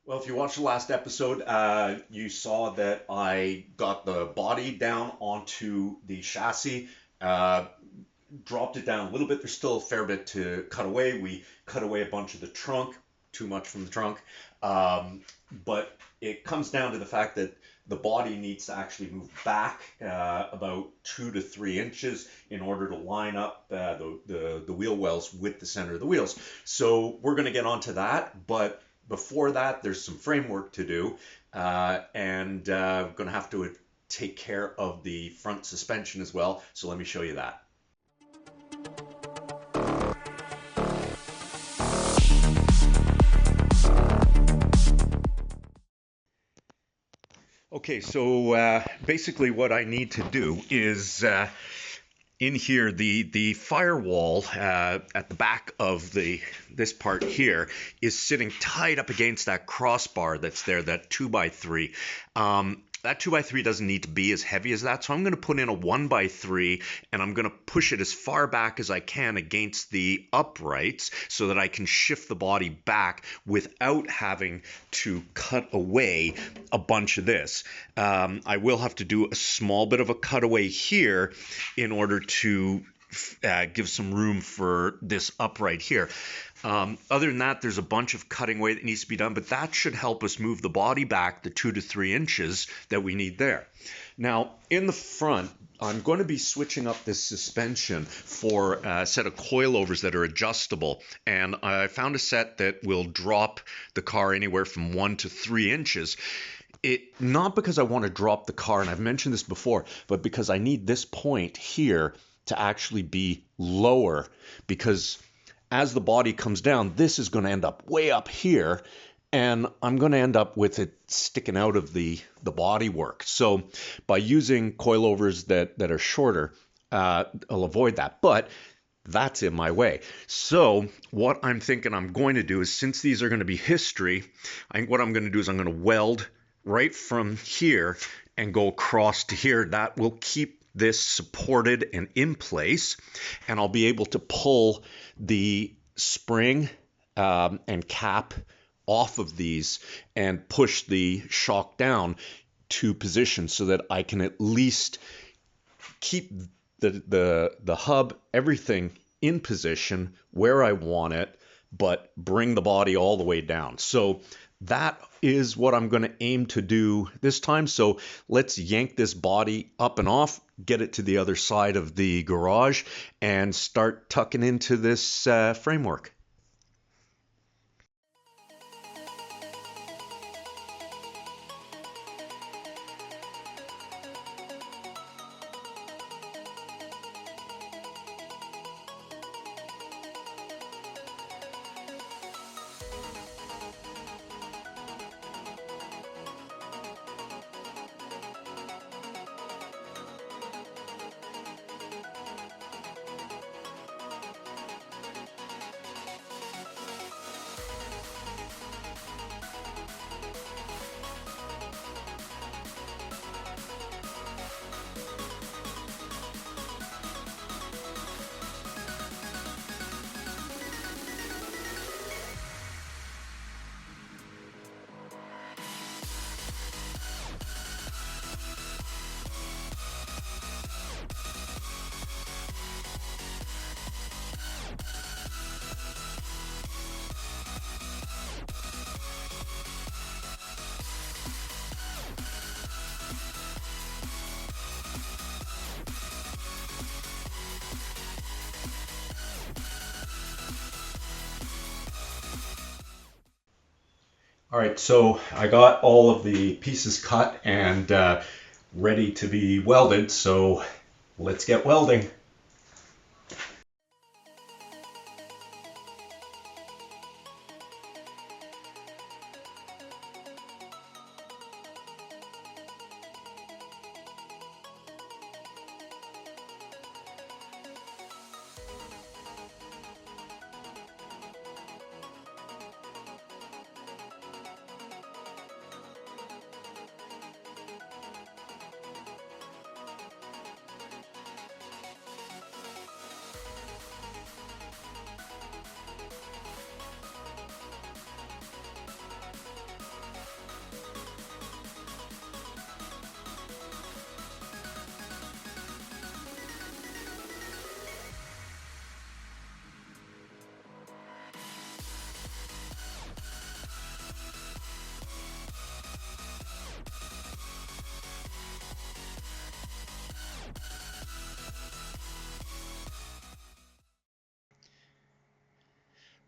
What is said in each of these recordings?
Well, if you watched the last episode, you saw that I got the body down onto the chassis, uh, dropped it down a little bit. There's still a fair bit to cut away. We cut away a bunch of the trunk, too much from the trunk. Um, but it comes down to the fact that the body needs to actually move back about 2 to 3 inches in order to line up the wheel wells with the center of the wheels. So we're going to get onto that, but before that, there's some framework to do, and we're going to have to take care of the front suspension as well. So let me show you that. Okay, so basically what I need to do is in here the firewall at the back of the this part here is sitting tight up against that crossbar that's there, that 2x3. That 2x3 doesn't need to be as heavy as that, so I'm going to put in a 1x3 and I'm going to push it as far back as I can against the uprights so that I can shift the body back without having to cut away a bunch of this. I will have to do a small bit of a cutaway here in order to give some room for this upright here. Other than that, there's a bunch of cutting away that needs to be done, but that should help us move the body back the 2 to 3 inches that we need there. Now, in the front, I'm going to be switching up this suspension for a set of coilovers that are adjustable, and I found a set that will drop the car anywhere from 1 to 3 inches. Not because I want to drop the car, and I've mentioned this before, but because I need this point here to actually be lower, because as the body comes down, this is going to end up way up here, and I'm going to end up with it sticking out of the body work. So by using coilovers that are shorter, I'll avoid that. But that's in my way. So what I'm thinking I'm going to do is, since these are going to be history, what I'm going to do is I'm going to weld right from here and go across to here. That will keep this supported and in place, and I'll be able to pull the spring and cap off of these and push the shock down to position so that I can at least keep the hub, everything in position where I want it, but bring the body all the way down. So that is what I'm going to aim to do this time. So let's yank this body up and off, get it to the other side of the garage, and start tucking into this framework. All right, so I got all of the pieces cut and ready to be welded, so let's get welding.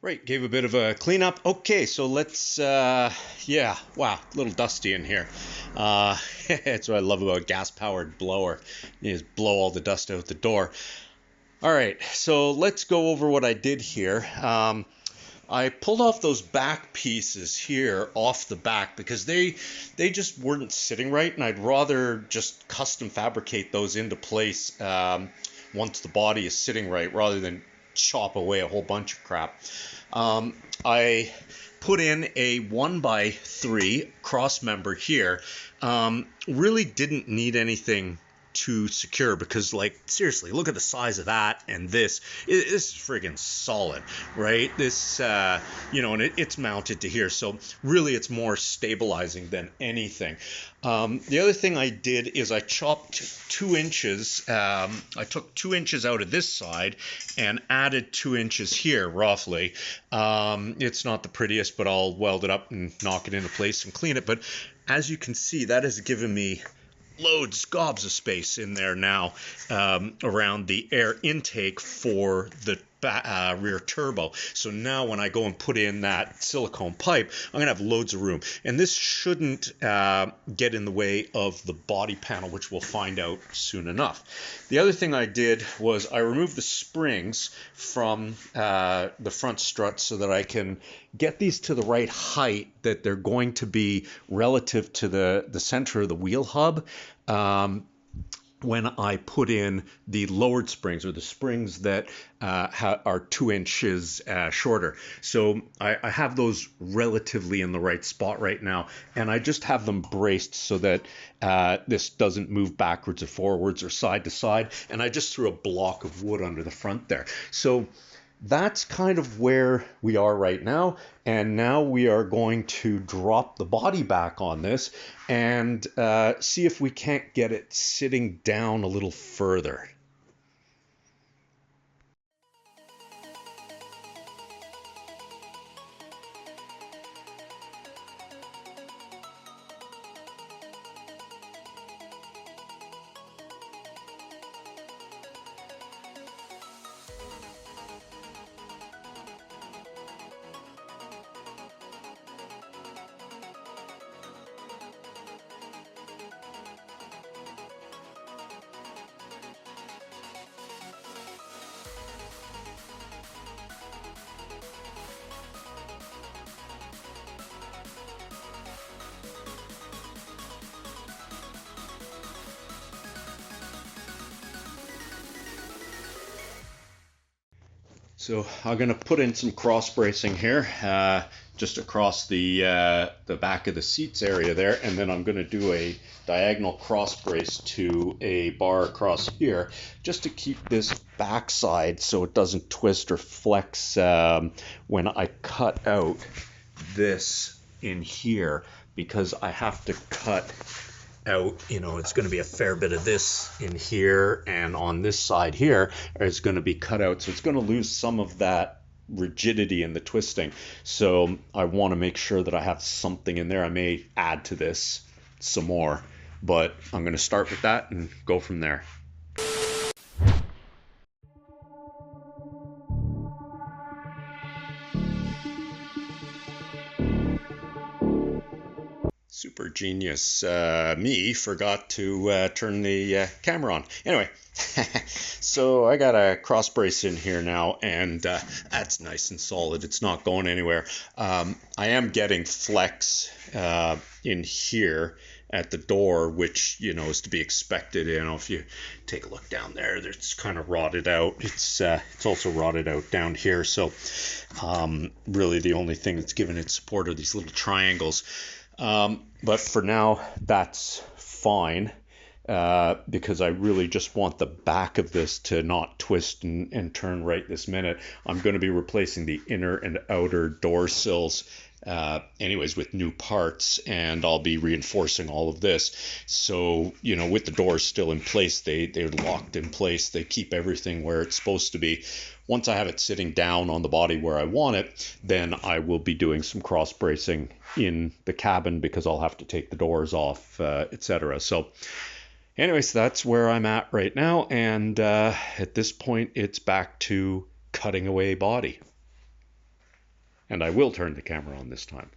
Right, gave a bit of a cleanup. Okay, so let's, yeah, wow, a little dusty in here. That's what I love about a gas-powered blower. You just blow all the dust out the door. All right, so let's go over what I did here. I pulled off those back pieces here off the back because they just weren't sitting right, and I'd rather just custom fabricate those into place once the body is sitting right, rather than chop away a whole bunch of crap. I put in a 1x3 cross member here. Really didn't need anything too secure because, like, seriously, look at the size of that, and this is friggin' solid, right? This you know, and it's mounted to here, so really it's more stabilizing than anything. The other thing I did is I chopped 2 inches. I took 2 inches out of this side and added 2 inches here roughly. It's not the prettiest, but I'll weld it up and knock it into place and clean it. But as you can see, that has given me loads, gobs of space in there now around the air intake for the rear turbo. So now when I go and put in that silicone pipe, I'm gonna have loads of room, and this shouldn't get in the way of the body panel, which we'll find out soon enough. The other thing I did was I removed the springs from the front struts so that I can get these to the right height, that they're going to be relative to the center of the wheel hub when I put in the lowered springs, or the springs that are 2 inches shorter. So I have those relatively in the right spot right now, and I just have them braced so that this doesn't move backwards or forwards or side to side, and I just threw a block of wood under the front there. So that's kind of where we are right now, and now we are going to drop the body back on this and see if we can't get it sitting down a little further. So I'm going to put in some cross bracing here, just across the back of the seats area there, and then I'm going to do a diagonal cross brace to a bar across here, just to keep this backside so it doesn't twist or flex when I cut out this in here, because I have to cut out, you know, it's going to be a fair bit of this in here, and on this side here is going to be cut out, so it's going to lose some of that rigidity in the twisting. So I want to make sure that I have something in there. I may add to this some more, but I'm going to start with that and go from there. Super genius me forgot to turn the camera on. Anyway, so I got a cross brace in here now, and that's nice and solid. It's not going anywhere. I am getting flex in here at the door, which, you know, is to be expected. You know, if you take a look down there, it's kind of rotted out. It's also rotted out down here. So really the only thing that's given it support are these little triangles. But for now, that's fine, because I really just want the back of this to not twist and turn right this minute. I'm going to be replacing the inner and outer door sills anyways with new parts, and I'll be reinforcing all of this. So, you know, with the doors still in place, they're locked in place. They keep everything where it's supposed to be. Once I have it sitting down on the body where I want it, then I will be doing some cross bracing in the cabin, because I'll have to take the doors off, etc. So anyways, that's where I'm at right now, and at this point it's back to cutting away body. And I will turn the camera on this time.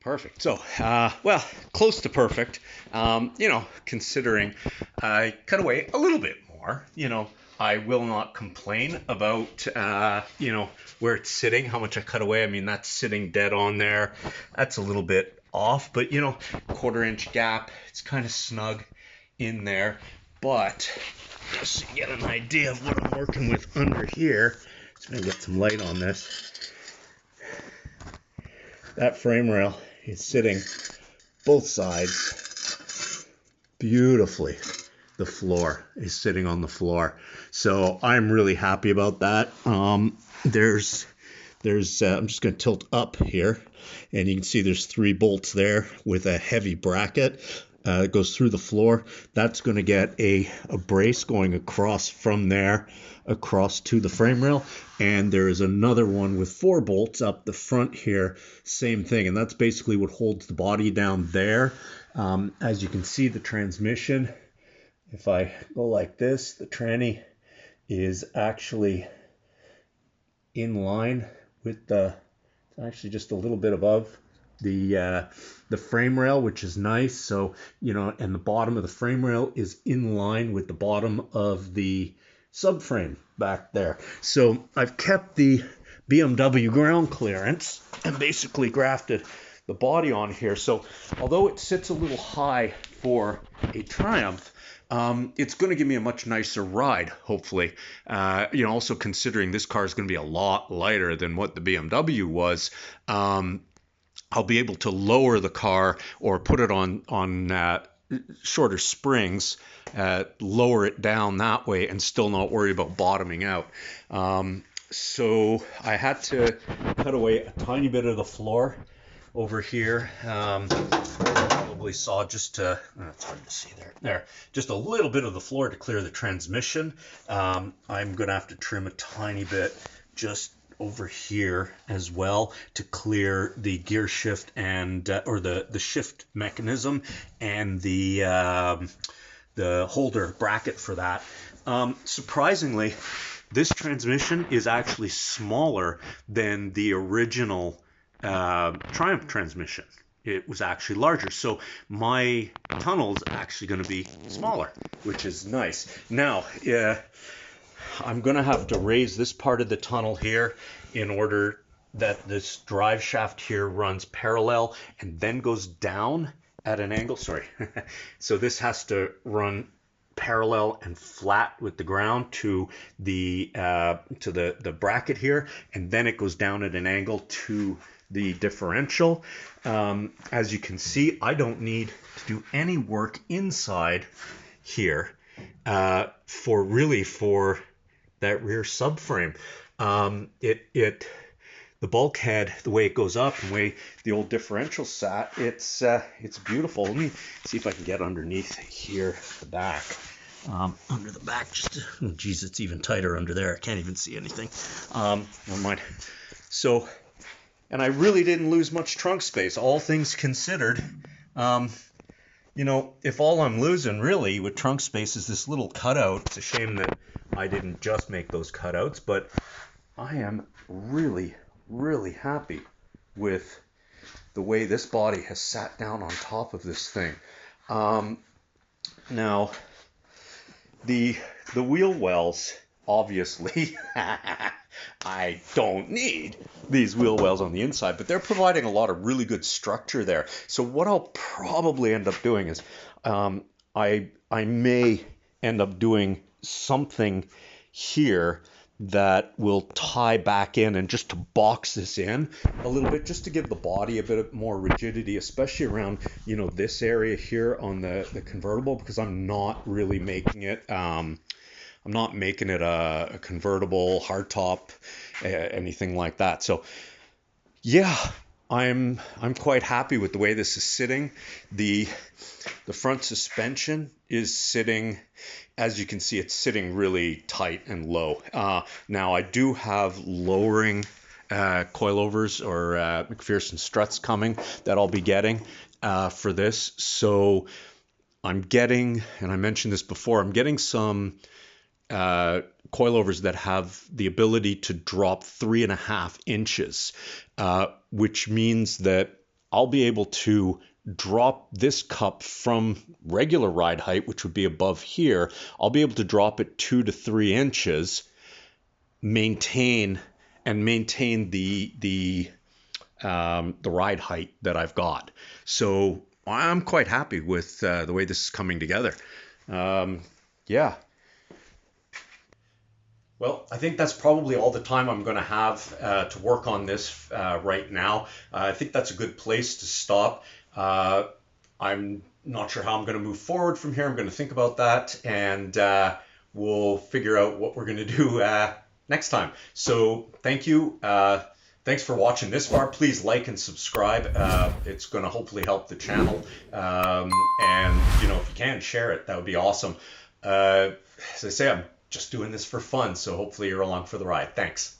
Perfect. So, well, close to perfect. Considering I cut away a little bit more, I will not complain about, where it's sitting, how much I cut away. I mean, that's sitting dead on there. That's a little bit off, but, 1/4-inch gap. It's kind of snug in there. But just so you get an idea of what I'm working with under here, just going to get some light on this. That frame rail is sitting both sides beautifully. The floor is sitting on the floor, so I'm really happy about that. There's I'm just going to tilt up here, and you can see there's 3 bolts there with a heavy bracket. It goes through the floor. That's going to get a brace going across from there across to the frame rail, and there is another one with 4 bolts up the front here, same thing, and that's basically what holds the body down there. As you can see, the transmission, if I go like this, the tranny is actually in line with the, actually just a little bit above the frame rail, which is nice. So, and the bottom of the frame rail is in line with the bottom of the subframe back there. So I've kept the BMW ground clearance and basically grafted the body on here. So although it sits a little high for a Triumph, it's going to give me a much nicer ride, hopefully. Also considering this car is going to be a lot lighter than what the BMW was, I'll be able to lower the car or put it on shorter springs, lower it down that way, and still not worry about bottoming out. So I had to cut away a tiny bit of the floor over here. Probably saw just it's hard to see there, just a little bit of the floor to clear the transmission. I'm gonna have to trim a tiny bit just over here as well to clear the gear shift and or the shift mechanism and the holder bracket for that. Surprisingly, this transmission is actually smaller than the original Triumph transmission. It was actually larger, so my tunnel is actually going to be smaller, which is nice. Now, I'm going to have to raise this part of the tunnel here in order that this drive shaft here runs parallel and then goes down at an angle. Sorry. So this has to run parallel and flat with the ground to the bracket here, and then it goes down at an angle to the differential. As you can see, I don't need to do any work inside here for that rear subframe. The bulkhead, the way it goes up, and the way the old differential sat, it's beautiful. Let me see if I can get underneath here at the back. Under the back, geez, it's even tighter under there. I can't even see anything. Never mind. So, and I really didn't lose much trunk space, all things considered. If all I'm losing really with trunk space is this little cutout, it's a shame that I didn't just make those cutouts, but I am really, really happy with the way this body has sat down on top of this thing. Now, the wheel wells obviously I don't need these wheel wells on the inside, but they're providing a lot of really good structure there. So what I'll probably end up doing is I may end up doing something here that will tie back in and just to box this in a little bit, just to give the body a bit more rigidity, especially around, you know, this area here on the convertible, because I'm not really making it I'm not making it a convertible hardtop, anything like that. So yeah, I'm quite happy with the way this is sitting. The front suspension is sitting, as you can see, it's sitting really tight and low. Now I do have lowering coilovers or McPherson struts coming that I'll be getting for this. So I'm getting, and I mentioned this before, I'm getting some coilovers that have the ability to drop 3.5 inches, which means that I'll be able to drop this cup from regular ride height, which would be above here. I'll be able to drop it 2 to 3 inches, maintain the ride height that I've got. So I'm quite happy with the way this is coming together. Yeah. Well, I think that's probably all the time I'm going to have to work on this right now. I think that's a good place to stop. I'm not sure how I'm going to move forward from here. I'm going to think about that, and we'll figure out what we're going to do next time. So thank you. Thanks for watching this far. Please like and subscribe. It's going to hopefully help the channel. And, you know, if you can, share it. That would be awesome. As I say, I'm just doing this for fun, so hopefully you're along for the ride. Thanks.